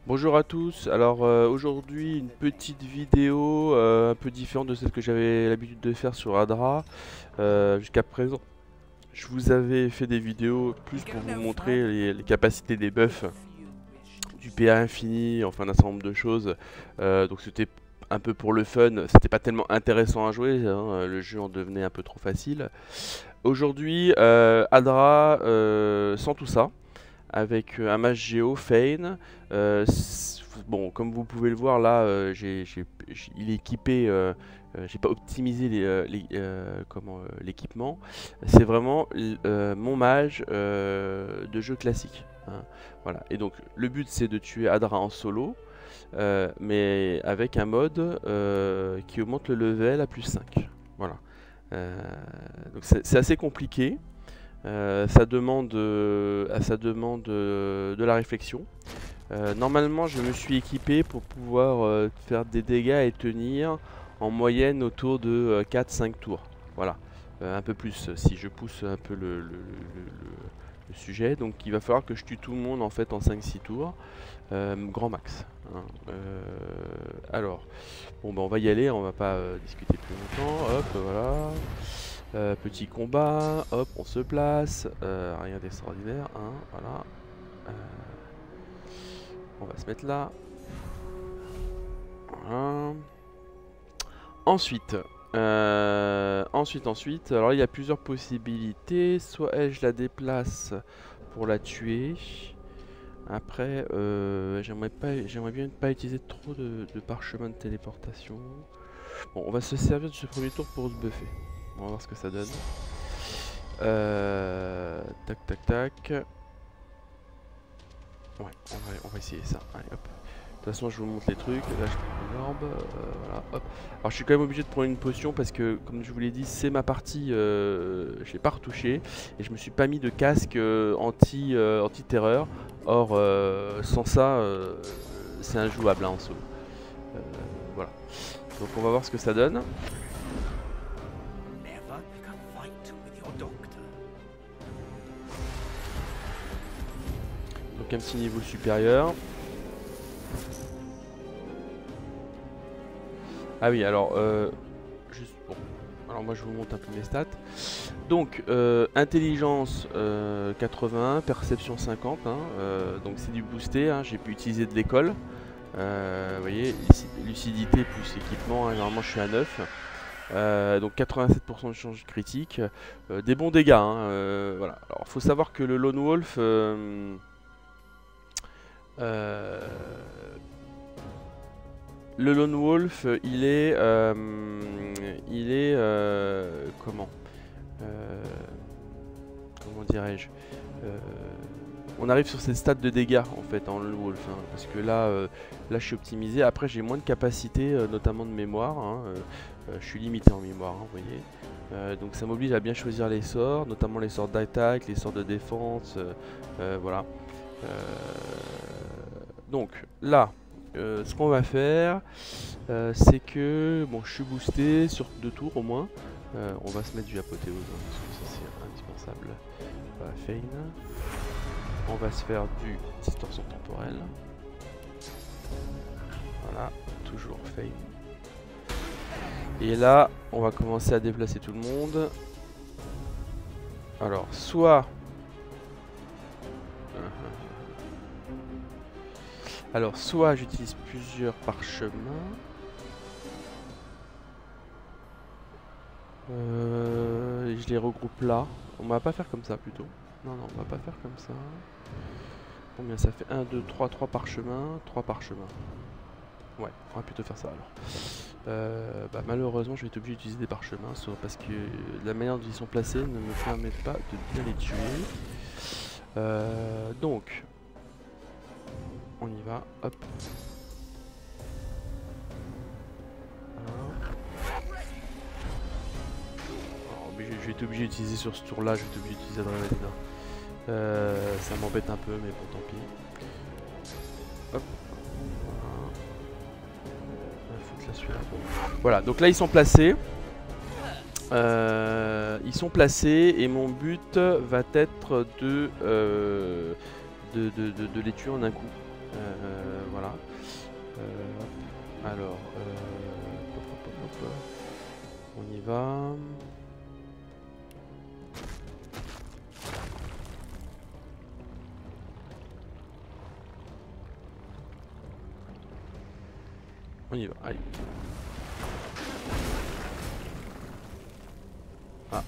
Bonjour à tous, alors aujourd'hui une petite vidéo un peu différente de celle que j'avais l'habitude de faire sur Adra. Jusqu'à présent je vous avais fait des vidéos plus pour vous montrer les capacités des buffs, du PA infini, enfin d'un certain nombre de choses. Donc c'était un peu pour le fun, c'était pas tellement intéressant à jouer, hein, le jeu en devenait un peu trop facile. Aujourd'hui Adra sans tout ça, avec un match Géo, Fane. Bon, comme vous pouvez le voir là, il est équipé. J'ai pas optimisé l'équipement. C'est vraiment mon mage de jeu classique, hein. Voilà. Et donc le but c'est de tuer Adra en solo, mais avec un mode qui augmente le level à plus 5. Voilà. Euh, donc c'est assez compliqué. Ça demande de la réflexion. Normalement, je me suis équipé pour pouvoir faire des dégâts et tenir en moyenne autour de 4-5 tours. Voilà. Un peu plus si je pousse un peu le sujet. Donc il va falloir que je tue tout le monde en fait en 5-6 tours. Grand max, hein. Alors, bon bah on va y aller, on va pas discuter plus longtemps. Hop, voilà. Petit combat, hop, on se place, rien d'extraordinaire, hein, voilà. Euh, on va se mettre là. Voilà. Ensuite, alors il y a plusieurs possibilités. Soit elle, je la déplace pour la tuer. Après, j'aimerais bien ne pas utiliser trop de parchemin de téléportation. Bon, on va se servir de ce premier tour pour se buffer. On va voir ce que ça donne. Tac, tac, tac. Ouais, on va essayer ça. Allez, hop. De toute façon, je vous montre les trucs. Là, je prends une orbe. Voilà, hop. Alors, je suis quand même obligé de prendre une potion parce que, comme je vous l'ai dit, c'est ma partie. Je l'ai pas retouché. Et je me suis pas mis de casque anti-terreur. Or, sans ça, c'est injouable hein, en solo. Euh, voilà. Donc, on va voir ce que ça donne. Donc, un petit niveau supérieur. Ah oui, alors, juste, bon, alors moi je vous montre un peu mes stats. Donc, intelligence 81, perception 50, hein, donc c'est du boosté, hein, j'ai pu utiliser de l'école. Vous voyez, lucidité plus équipement, hein, normalement je suis à 9. Donc 87% de chance critique, des bons dégâts, hein, voilà. Alors faut savoir que le Lone Wolf, euh, le Lone Wolf, comment Euh, comment dirais-je On arrive sur ces stades de dégâts en fait en Lone Wolf, hein, parce que là je suis optimisé. Après j'ai moins de capacité, notamment de mémoire, hein, je suis limité en mémoire, hein, vous voyez. Donc ça m'oblige à bien choisir les sorts, notamment les sorts d'attaque, les sorts de défense, voilà. Euh, donc là, ce qu'on va faire, c'est que bon, je suis boosté sur 2 tours au moins. On va se mettre du apothéose, hein, parce que ça c'est indispensable. Voilà, Fane. On va se faire du distorsion temporelle. Voilà, toujours Fane. Et là, on va commencer à déplacer tout le monde. Alors, soit j'utilise plusieurs parchemins. Je les regroupe là. On va pas faire comme ça plutôt. Non, on va pas faire comme ça. Combien ça fait 1, 2, 3, 3 parchemins, 3 parchemins. Ouais, on va plutôt faire ça alors. Malheureusement, je vais être obligé d'utiliser des parchemins, parce que la manière dont ils sont placés ne me permet pas de bien les tuer. Donc, on y va, hop. Je vais être obligé d'utiliser sur ce tour là, je vais être obligé d'utiliser Adrénaline. Ça m'embête un peu, mais bon, tant pis. Hop. Voilà, donc là ils sont placés. Et mon but va être de les tuer en un coup. Voilà. Alors, hop, hop. On y va. On y va, allez. Ah,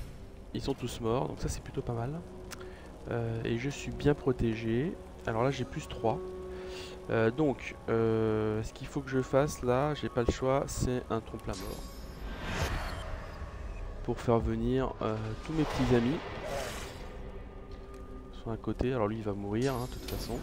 ils sont tous morts, donc ça c'est plutôt pas mal. Et je suis bien protégé. Alors là j'ai plus 3. Donc, ce qu'il faut que je fasse là, j'ai pas le choix, c'est un trompe-la-mort. Pour faire venir tous mes petits amis. Ils sont à côté, alors lui il va mourir hein, de toute façon.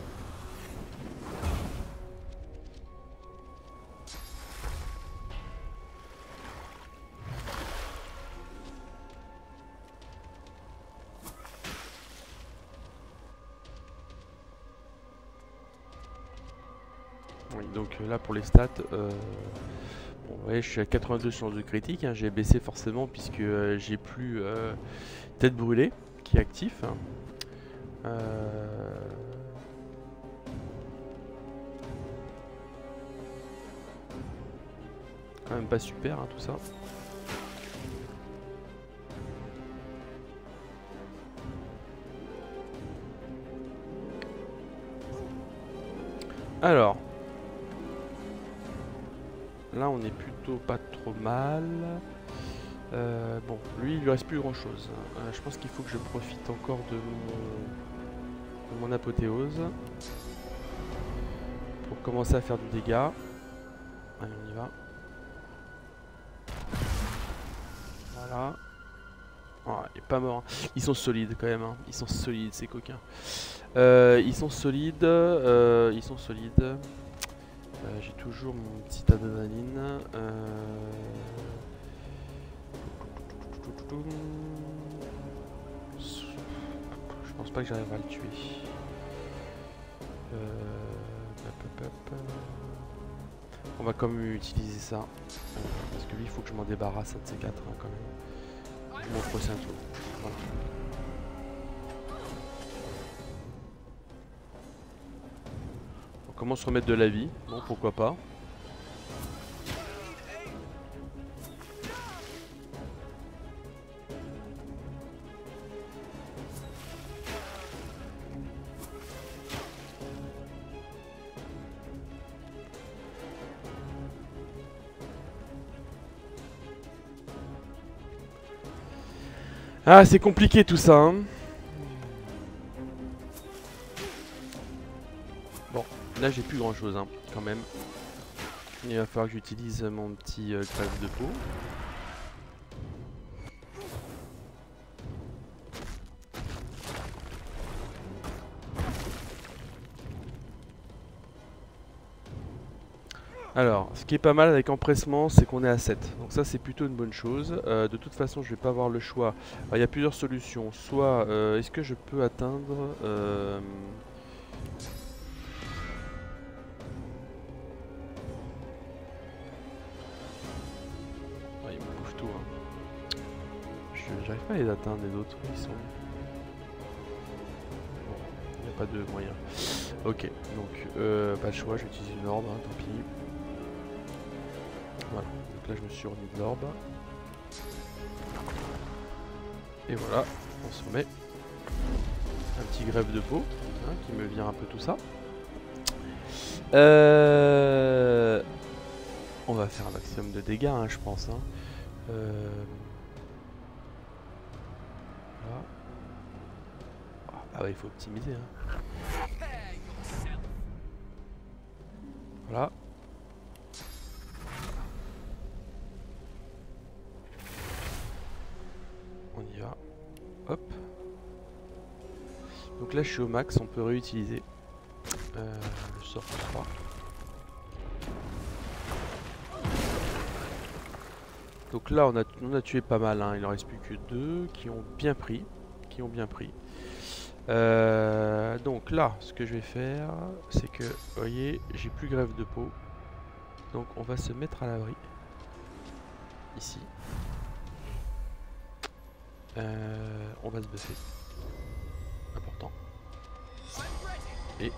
Oui, donc là pour les stats, bon, ouais, je suis à 82 chances de critique, hein, j'ai baissé forcément puisque j'ai plus tête brûlée qui est actif. Quand même pas super hein, tout ça. Alors, là on est plutôt pas trop mal. Bon, lui il lui reste plus grand chose. Je pense qu'il faut que je profite encore de mon apothéose pour commencer à faire du dégât. Allez, on y va. Voilà. Oh, il est pas mort. Ils sont solides quand même. Hein. Ils sont solides ces coquins. Ils sont solides. Ils sont solides. J'ai toujours mon petit adrénaline. Je pense pas que j'arriverai à le tuer. On va quand même utiliser ça. Parce que lui, il faut que je m'en débarrasse un de ces 4 hein, quand même. Je montre aussi un tour. Voilà. Comment se remettre de la vie? Bon, pourquoi pas. Ah, c'est compliqué tout ça. Hein. Bon, là j'ai plus grand chose hein, quand même. Il va falloir que j'utilise mon petit greffe de peau. Alors, ce qui est pas mal avec empressement, c'est qu'on est à 7. Donc ça, c'est plutôt une bonne chose. De toute façon, je vais pas avoir le choix. Alors, il y a plusieurs solutions. Soit, est-ce que je peux atteindre... Ah, ils me bouffent tout. Hein. J'arrive pas à les atteindre, les autres. Ils sont... Bon, il n'y a pas de moyen. Ok, donc pas le choix, je vais utiliser une orbe, hein, tant pis. Voilà, donc là je me suis remis de l'orbe. Et voilà, on se remet un petit greffe de peau hein, qui me vire un peu tout ça. On va faire un maximum de dégâts, hein, je pense. Hein. Voilà. Ah ouais, il faut optimiser. Hein. Voilà. On y va. Hop. Donc là je suis au max, on peut réutiliser le sort 3. Donc là on a tué pas mal, hein. Il en reste plus que 2 qui ont bien pris. Donc là ce que je vais faire c'est que, vous voyez, j'ai plus greffe de peau. Donc on va se mettre à l'abri. Ici. On va se buffer. Important. Et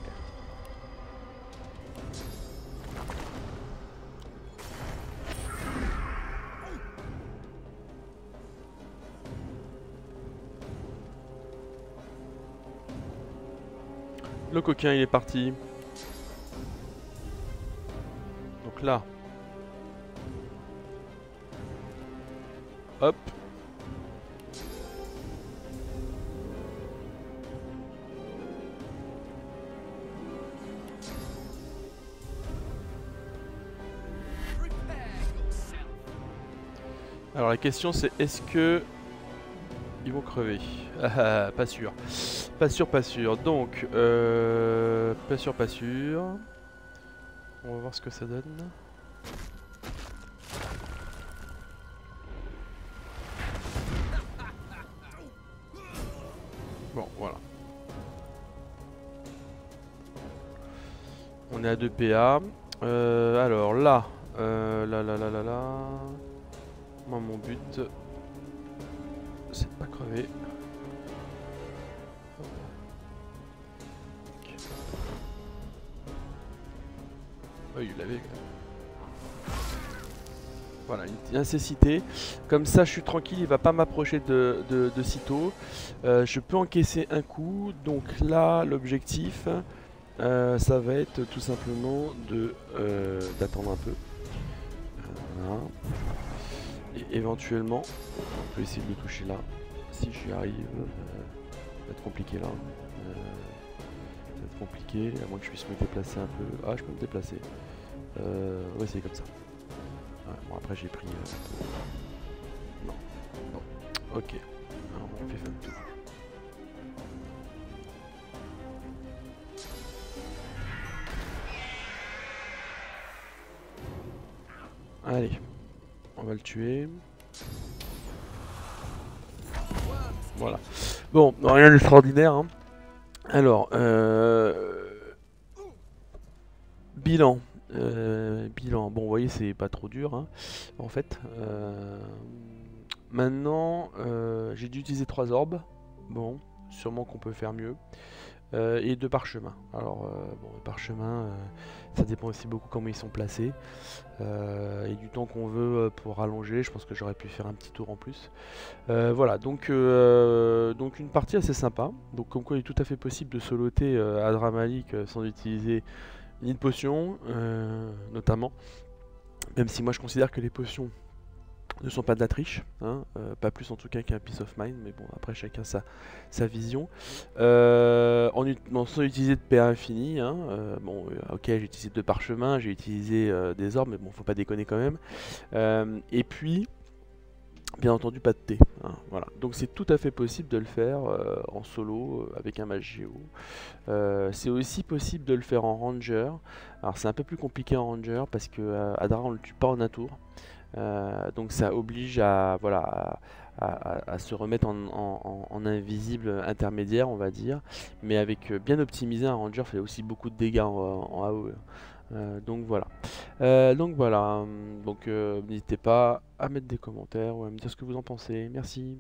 Le coquin il est parti. Donc là. Hop. Alors la question c'est est-ce que ils vont crever? Ah, pas sûr. Pas sûr, pas sûr. Donc, pas sûr, pas sûr. On va voir ce que ça donne. Bon, voilà. On est à 2 PA. Alors là, là. Moi, mon but, c'est de pas crever. Oh, il l'avait. Voilà, une incécité. Comme ça, je suis tranquille, il va pas m'approcher de sitôt. Je peux encaisser un coup. Donc là, l'objectif, ça va être tout simplement d'attendre un peu. Voilà. Et éventuellement, on peut essayer de le toucher là. Si j'y arrive, ça va être compliqué là. Ça va être compliqué, à moins que je puisse me déplacer un peu. Ah, je peux me déplacer. Ouais, c'est comme ça. Ouais, bon, après j'ai pris. Non. Bon, ok. Alors, on fait fin de tour. Allez, on va le tuer. Voilà. Bon, rien d'extraordinaire. Hein. Alors, bilan. Bilan. Bon, vous voyez, c'est pas trop dur. Hein, en fait. Maintenant, j'ai dû utiliser 3 orbes. Bon, sûrement qu'on peut faire mieux. Et 2 parchemins. Alors, bon, les parchemins, ça dépend aussi beaucoup comment ils sont placés. Et du temps qu'on veut pour rallonger. Je pense que j'aurais pu faire un petit tour en plus. Voilà, donc une partie assez sympa. Donc comme quoi il est tout à fait possible de soloter Adra Malik sans utiliser ni de potions, notamment. Même si moi je considère que les potions ne sont pas de la triche, hein, pas plus en tout cas qu'un Peace of Mind, mais bon après chacun sa vision. Sans utiliser de PA infini, hein, bon ok j'ai utilisé 2 parchemins, j'ai utilisé des orbes, mais bon faut pas déconner quand même. Et puis bien entendu pas de thé, hein, voilà. Donc c'est tout à fait possible de le faire en solo avec un mage géo. C'est aussi possible de le faire en ranger. Alors c'est un peu plus compliqué en ranger parce que Adra on le tue pas en un tour. Donc ça oblige à, voilà, à se remettre en invisible intermédiaire on va dire. Mais avec bien optimisé un ranger fait aussi beaucoup de dégâts en AOE. Donc voilà. Donc n'hésitez pas à mettre des commentaires ou à me dire ce que vous en pensez. Merci.